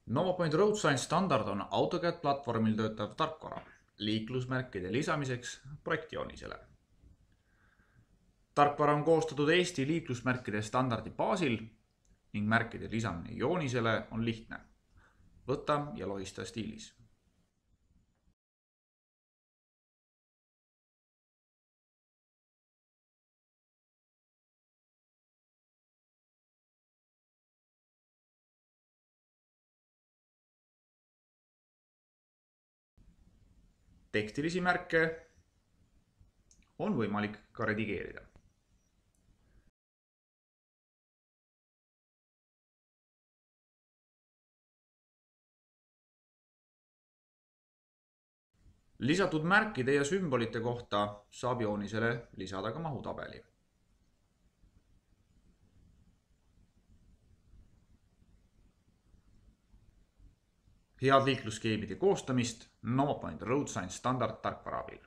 NovaPoint RoadSign standard on AutoCAD platvormil töötav tarkvara liiklusmärkide lisamiseks projektjoonisele. Tarkvara on koostatud Eesti liiklusmärkide standardi baasil ning märkide lisamine joonisele on lihtne. Võta ja lohista stiilis. Tekstilisi märke on võimalik ka redigeerida. Lisatud märkide ja sümbolite kohta saab joonisele lisada ka mahutabeli. Head liiklusskeemide koostamist NovaPoint RoadSign standard tarkvara abil.